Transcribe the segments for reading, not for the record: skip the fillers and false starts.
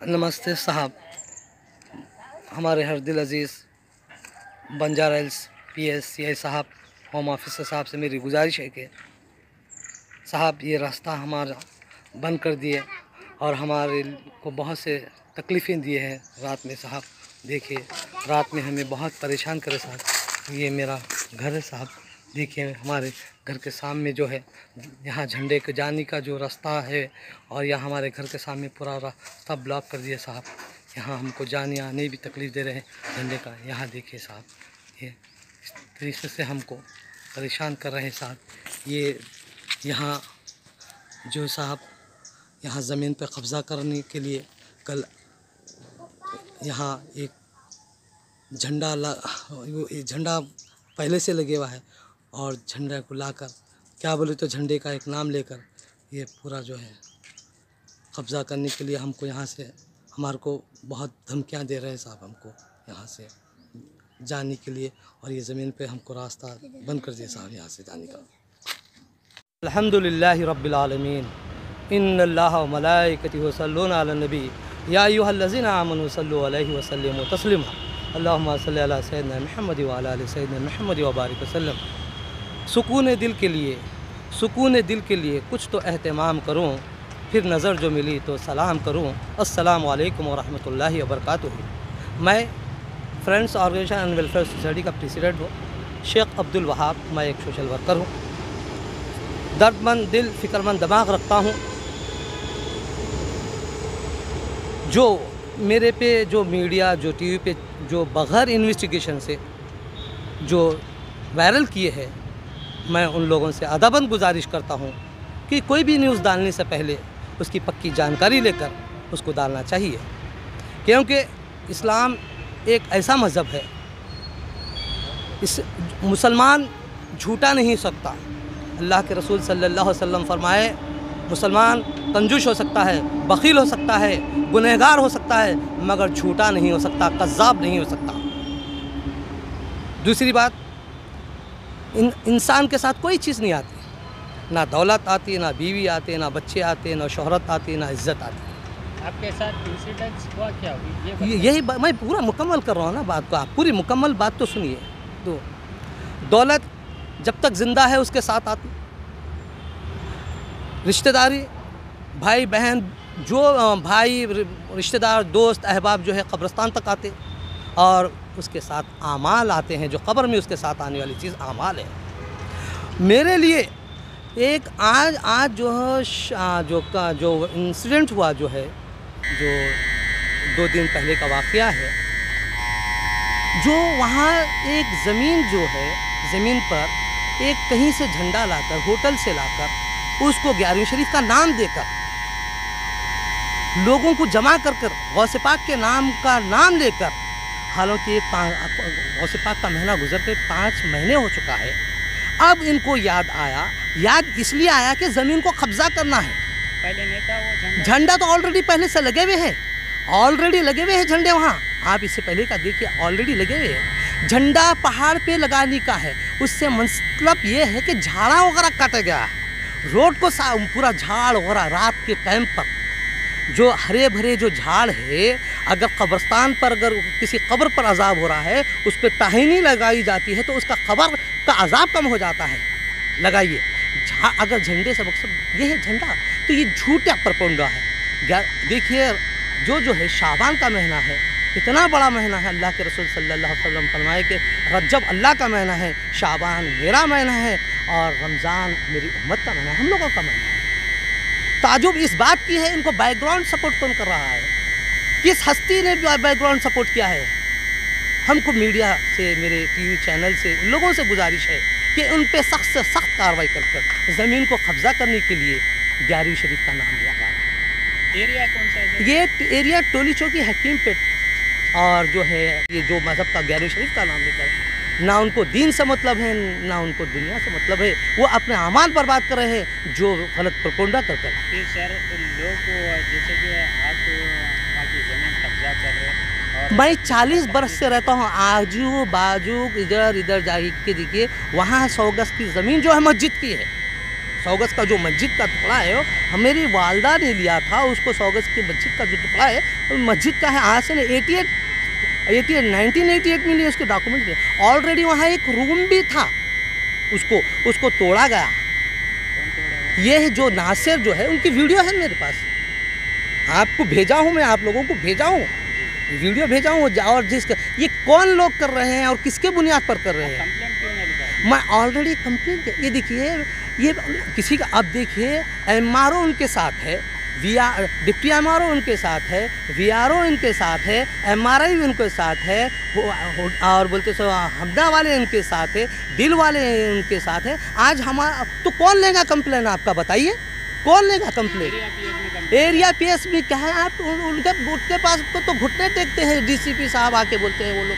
नमस्ते साहब, हमारे हरदिल अज़ीज़ बंजारा हिल्स PSCI साहब, होम ऑफिसर साहब से मेरी गुजारिश है कि साहब ये रास्ता हमारा बंद कर दिए और हमारे को बहुत से तकलीफ़ें दिए हैं रात में। साहब देखिए, रात में हमें बहुत परेशान करे साहब। ये मेरा घर है साहब, देखिए हमारे घर के सामने जो है, यहाँ झंडे के जाने का जो रास्ता है और यहाँ हमारे घर के सामने पूरा रास्ता ब्लॉक कर दिया साहब। यहाँ हमको जाने आने भी तकलीफ़ दे रहे हैं झंडे का। यहाँ देखिए साहब, ये इस तरीके से हमको परेशान कर रहे हैं साहब। ये यहाँ जो साहब, यहाँ ज़मीन पर कब्ज़ा करने के लिए कल यहाँ एक झंडा पहले से लगे हुआ है और झंडा को लाकर, क्या बोले तो झंडे का एक नाम लेकर ये पूरा जो है कब्ज़ा करने के लिए हमको यहाँ से, हमारे को बहुत धमकियाँ दे रहे हैं साहब हमको यहाँ से जाने के लिए। और ये ज़मीन पे हमको रास्ता बंद कर दिया साहब यहाँ से जाने का। अल्हम्दुलिल्लाहि रब्बिल आलमीन, इन्नल्लाह व मलाइकतिही युसल्लूना अलन नबी या अय्युहल्लज़ीना आमनू सल्लु अलैहि व सल्लिमू तस्लीमा। अल्लाहुम्मा सल्लि अला सय्यिदिना मुहम्मद व अला आलि सय्यिदिना मुहम्मद व बारिक वसल्लम। सुकून दिल के लिए कुछ तो एहतमाम करूँ, फिर नज़र जो मिली तो सलाम करूँ। अस्सलामु अलैकुम व रहमतुल्लाहि व बरकातुहू। मैं friends organisation and welfare society का प्रेसिडेंट हूँ, शेख अब्दुल वहाब। मैं एक सोशल वर्कर हूँ, दर्दमंद दिल, फ़िक्रमंद दिमाग रखता हूँ। जो मेरे पे, जो मीडिया, जो TV पे जो बग़ैर इन्वेस्टिगेशन से जो वायरल किए हैं, मैं उन लोगों से अदबन गुजारिश करता हूँ कि कोई भी न्यूज़ डालने से पहले उसकी पक्की जानकारी लेकर उसको डालना चाहिए, क्योंकि इस्लाम एक ऐसा मज़हब है, इस मुसलमान झूठा नहीं सकता। अल्लाह के रसूल सल्लल्लाहु अलैहि वसल्लम फरमाए, मुसलमान कंजूस हो सकता है, बख़ील हो सकता है, गुनहगार हो सकता है, मगर झूठा नहीं हो सकता, कज़्ज़ाब नहीं हो सकता। दूसरी बात, इंसान के साथ कोई चीज़ नहीं आती, ना दौलत आती, ना बीवी आती, ना बच्चे आते, ना शोहरत आती, ना इज़्ज़त आती। आपके साथ इंसिडेंट्स हुआ क्या? यही मैं पूरा मुकम्मल कर रहा हूँ ना बात को, आप पूरी मुकम्मल बात तो सुनिए। तो दौलत जब तक ज़िंदा है उसके साथ आती, रिश्तेदारी, भाई बहन, जो भाई रिश्तेदार, दोस्त अहबाब जो है कब्रिस्तान तक आते, और उसके साथ आमाल आते हैं, जो कब्र में उसके साथ आने वाली चीज़ आमाल है। मेरे लिए एक आज जो है जो इंसिडेंट हुआ, जो है जो 2 दिन पहले का वाक़या है, जो वहाँ एक ज़मीन जो है, ज़मीन पर एक कहीं से झंडा लाकर, होटल से लाकर, उसको 11वीं शरीफ का नाम देकर लोगों को जमा कर गौसे पाक के नाम का नाम लेकर, हालांकि गौसे पाक का महीना गुजर के 5 महीने हो चुका है, अब इनको याद इसलिए आया कि ज़मीन को कब्ज़ा करना है। पहले नहीं था वो झंडा तो ऑलरेडी पहले से लगे हुए हैं, झंडे वहाँ। आप इससे पहले का देखिए, ऑलरेडी लगे हुए हैं। झंडा पहाड़ पे लगाने का है, उससे मतलब ये है कि झाड़ा वगैरह काटा गया है, रोड को पूरा झाड़ वगैरह, रात के टाइम पर जो हरे भरे जो झाड़ है, अगर कब्रिस्तान पर, अगर किसी कब्र पर अजाब हो रहा है, उस पर टहनी लगाई जाती है तो उसका कब्र का अजाब कम हो जाता है। लगाइए, अगर झंडे से मकसद ये है झंडा, तो ये झूठा प्रपोगंडा है। देखिए, जो है शाबान का महीना है, इतना बड़ा महीना है। अल्लाह के रसूल सल्लल्लाहु अलैहि वसल्लम फरमाए कि रजब अल्लाह का महीना है, शाबान मेरा महीना है, और रमज़ान मेरी उम्मत का महीना है, हम लोगों का महीना है। ताजुब इस बात की है, इनको बैकग्राउंड सपोर्ट कौन कर रहा है? किस हस्ती ने बैकग्राउंड सपोर्ट किया है? हमको मीडिया से, मेरे TV चैनल से, लोगों से गुजारिश है कि उन पे सख्त से सख्त कार्रवाई कर ज़मीन को कब्ज़ा करने के लिए 11वीं शरीफ का नाम लिया गया है। एरिया कौन सा है? ये एरिया टोली चौकी, हकीम पेट, और जो है ये जो मज़हब का 11वीं शरीफ का नाम लेकर, ना उनको दीन से मतलब है, ना उनको दुनिया से मतलब है, वो अपने अमाल बर्बाद कर रहे हैं, जो गलत प्रपोगंडा कर कर। फिर सर, लोग जैसे कि आप वहाँ की ज़मीन कब्जा कर रहे हैं, और मैं 40 बरस से रहता हूँ, आजू बाजू इधर जाके देखिए, वहाँ 100 गज की ज़मीन जो है मस्जिद की है, 100 गज का जो मस्जिद का टुकड़ा है वो मेरी वालदा ने लिया था उसको। 100 गज की मस्जिद का जो टुकड़ा है वो मस्जिद का है। आज से 1988 में लिए उसके डॉक्यूमेंट दिए। ऑलरेडी वहाँ एक रूम भी था, उसको तोड़ा गया। कौन तोड़ा? ये है जो नासिर जो है, उनकी वीडियो है मेरे पास, आपको भेजा हूँ, मैं आप लोगों को भेजा हूँ, वीडियो भेजा हूँ। और जिसका ये कौन लोग कर रहे हैं और किसके बुनियाद पर कर रहे हैं, कंप्लेंट क्यों नहीं लिखा? मैं ऑलरेडी कंप्लेंट, ये देखिए ये किसी का, अब देखिए MRO उनके साथ है, डिप्टी MRO उनके साथ है, VRO इनके साथ है, MRI उनके साथ है, और बोलते सो हमदा वाले उनके साथ है, दिल वाले उनके साथ है। आज हमारा तो कौन लेगा कंप्लेन, आपका बताइए कौन लेगा कंप्लेन? एरिया PS में क्या है, आप उनके पास तो घुटने टेकते हैं। DCP साहब आके बोलते हैं, वो लोग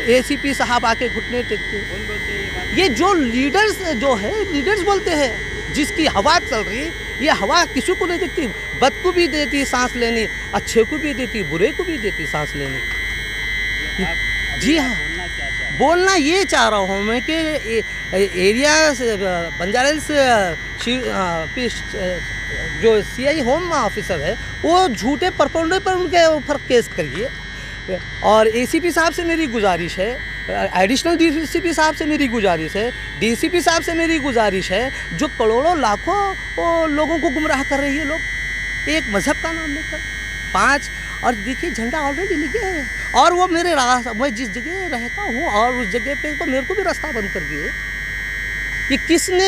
ACP साहब आके घुटने टेकते हैं। कौन बोलते हैं ये बात? ये जो लीडर्स बोलते हैं, जिसकी हवा चल रही है, ये हवा किसी को नहीं देती। बद को भी देती सांस लेनी, अच्छे को भी देती, बुरे को भी देती सांस लेनी। जी हाँ, बोलना ये चाह रहा हूँ मैं कि एरिया से बंजारा हिल्स जो CI होम ऑफिसर है वो झूठे परपोंडे पर उनके ऊपर केस करिए। और ACP साहब से मेरी गुजारिश है, एडिशनल DCP साहब से मेरी गुजारिश है, DCP साहब से मेरी गुजारिश है, जो करोड़ों लाखों लोगों को गुमराह कर रही है लोग एक मज़हब का नाम लेकर। 5 और देखिए झंडा ऑलरेडी लगे हैं, और वो मेरे मैं जिस जगह रहता हूँ और उस जगह पे तो मेरे को भी रास्ता बंद कर दिए। ये किसने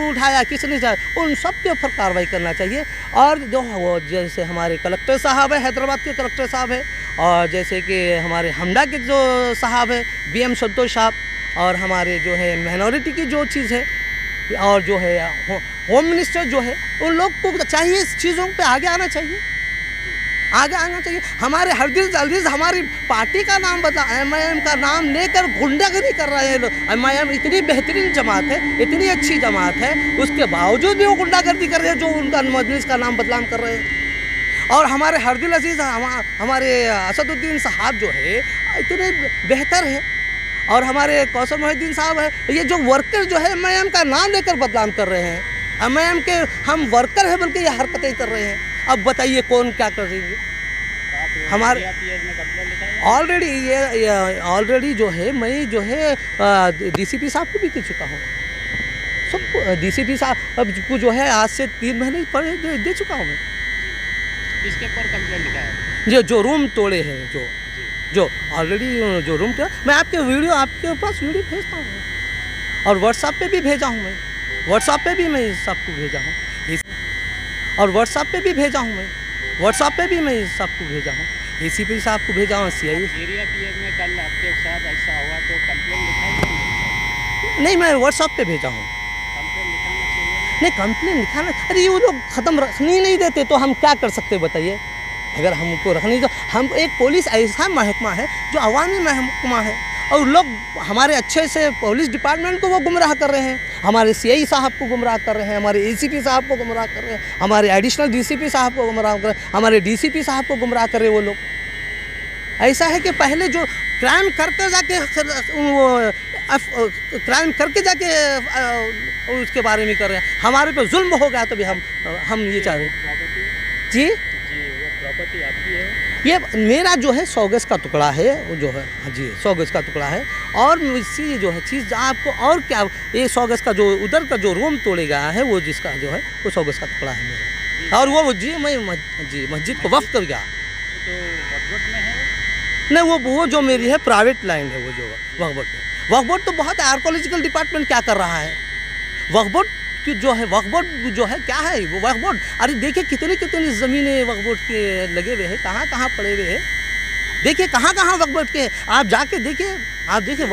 उठाया, किसने उठाया, उन सब के ऊपर कार्रवाई करना चाहिए। और जो वो जैसे हमारे कलेक्टर साहब है, हैदराबाद के कलेक्टर साहब है, और जैसे कि हमारे हमदा के जो साहब है BM संतोष साहब, और हमारे जो है माइनॉरिटी की जो चीज़ है, और जो है होम मिनिस्टर जो है, उन लोग को चाहिए इस चीज़ों पे आगे आना चाहिए, आगे आना चाहिए। हमारे हरदिल हमारी पार्टी का नाम बदला, MIM का नाम लेकर गुंडागर्दी कर रहे हैं लोग। MIM इतनी बेहतरीन जमात है, इतनी अच्छी जमात है, उसके बावजूद भी वो गुंडागर्दी कर रहे हैं, जो उनका मजलिस का नाम बदनाम कर रहे हैं। और हमारे हरदिल अजीज़ हमारे असदुद्दीन साहब जो है इतने बेहतर है, और हमारे कौसर मोहिद्दीन साहब है, ये जो वर्कर जो है MIM का नाम लेकर बदनाम कर रहे हैं। MIM के हम वर्कर हैं बल्कि ये हरकतें कर रहे हैं। अब बताइए कौन क्या कर देंगे? हमारे ऑलरेडी ऑलरेडी जो है मैं जो है DCP साहब को भी दे चुका हूँ, सबको। DCP साहब को जो है आज से 3 महीने पहले दे चुका हूँ मैं। किसके पर कंप्लेंट लिखा है? जो रूम तोड़े हैं, जो ऑलरेडी जो रूम तोड़े, मैं आपके वीडियो आपके पास वीडियो भेजता हूँ, और WhatsApp पे भी भेजा हूँ मैं, WhatsApp पे भी मैं सबको भेजा हूँ, और WhatsApp पे भी भेजा हूँ मैं, WhatsApp पे भी मैं सबको भेजा हूँ, ACP साहब को भेजा हूँ, CI। एरिया PS में कल आपके साथ ऐसा हुआ तो कंप्लेंट लिखा नहीं, मैं WhatsApp पे भेजा हूँ। कंप्लेंट लिखाना चाहिए। नहीं, कंप्लेन लिखाना, अरे ये वो लोग ख़त्म रखने नहीं देते तो हम क्या कर सकते बताइए? अगर हमको रखनी तो हम, एक पुलिस ऐसा महकमा है जो अवामी महकमा है, और लोग हमारे अच्छे से पुलिस डिपार्टमेंट को वो गुमराह कर रहे हैं, हमारे CI साहब को गुमराह कर रहे हैं, हमारे ACP साहब को गुमराह कर रहे हैं, हमारे एडिशनल DCP साहब को गुमराह कर रहे हैं, हमारे DCP साहब को गुमराह कर रहे हैं वो लोग। ऐसा है कि पहले जो क्राइम करके जाके उसके बारे में कर रहे हैं, हमारे पे जुल्म हो गया तो भी हम ये चाह रहे हैं। जी, वो प्रॉपर्टी आपकी है? ये मेरा जो है 100 गज का टुकड़ा है, वो जो है, हाँ जी 100 गज का टुकड़ा है। और इससे जो है चीज़ आपको और क्या, ये 100 गज का जो उधर का जो रूम तोड़े गया है, वो जिसका जो है वो 100 गज का टुकड़ा है मेरा। और वो जी मैं मस्जिद को वक्फ कर गया। तो वक्फ में है? नहीं, वो जो मेरी है प्राइवेट लैंड है, वो जो वक्फ बोर्ड है। वक्फ बोर्ड तो बहुत आर्कोलॉजिकल डिपार्टमेंट क्या कर रहा है? वक्फ बोर्ड जो है, वक्फ बोर्ड जो है क्या है वो वक्फ बोर्ड? अरे देखिए कितनी ज़मीनें वक्फ बोर्ड के लगे हुए हैं, कहाँ पड़े हुए हैं, देखिए कहाँ वक्फ बोर्ड के, आप जाके देखिए, आप देखिए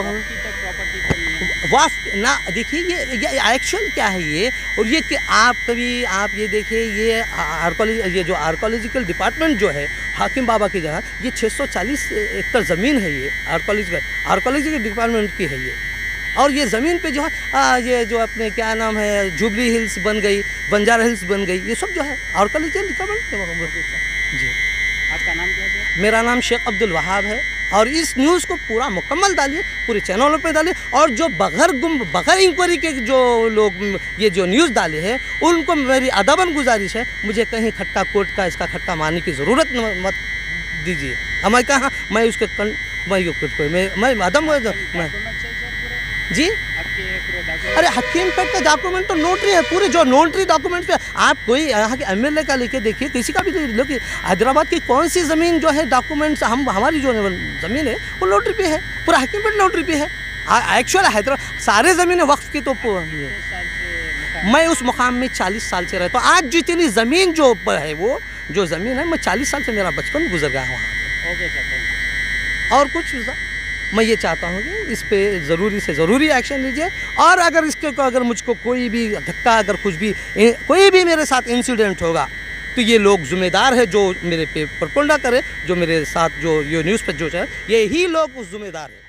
वक्फ ना, देखिए ये एक्चुअल क्या है ये। और ये कि आप कभी आप ये देखिए, ये जो आर्कोलॉजिकल डिपार्टमेंट जो है हाकिम बाबा की जगह, ये 640 एकड़ ज़मीन है, ये आर्कोलॉजिकल डिपार्टमेंट की है ये। और ये ज़मीन पे जो है ये जो अपने क्या नाम है, जुबली हिल्स बन गई, बंजारा हिल्स बन गई, ये सब जो है आर्कोलॉजिकल डिपार्टमेंट। जी, आपका नाम क्या है? मेरा नाम शेख अब्दुल वहाब है। और इस न्यूज़ को पूरा मुकम्मल डालिए, पूरे चैनलों पे डालिए। और जो बगैर इंक्वायरी के जो लोग ये जो न्यूज़ डाले हैं उनको मेरी अदबन गुजारिश है, मुझे कहीं खट्टा कोट का इसका खट्टा मारने की ज़रूरत मत दीजिए। हमें कहा मैं उसके मैं अदम मैं डॉक्यूमेंट चाहिए सर पूरे जी। आपके पूरे डॉक्यूमेंट? अरे हकीम पेट का डॉक्यूमेंट तो नोटरी है, पूरे जो नोटरी डॉक्यूमेंट पे आप कोई यहाँ के एमएलए का लेके देखिए, किसी का भी लो कि हैदराबाद की कौन सी ज़मीन जो है डॉक्यूमेंट्स हमारी जो ज़मीन है वो नोटरी पे है, पूरा हकीम पेट नोटरी पे है। एक्चुअल हैदराबाद सारे ज़मीनें वक्फ की तो कितने साल से मैं उस मुकाम में 40 साल से रहता हूँ। आज जितनी ज़मीन जो है वो जो ज़मीन है, मैं 40 साल से मेरा बचपन गुजर गया वहाँ पे। Okay sir, thank you. और कुछ मैं ये चाहता हूँ कि इस पे ज़रूरी से ज़रूरी एक्शन लीजिए। और अगर इसके अगर मुझको कोई भी धक्का, अगर कुछ भी कोई भी मेरे साथ इंसिडेंट होगा तो ये लोग ज़िम्मेदार है जो मेरे पे प्रोपेगेंडा करे, जो मेरे साथ जो ये न्यूज़ पे जो है, यही लोग उस ज़िम्मेदार है।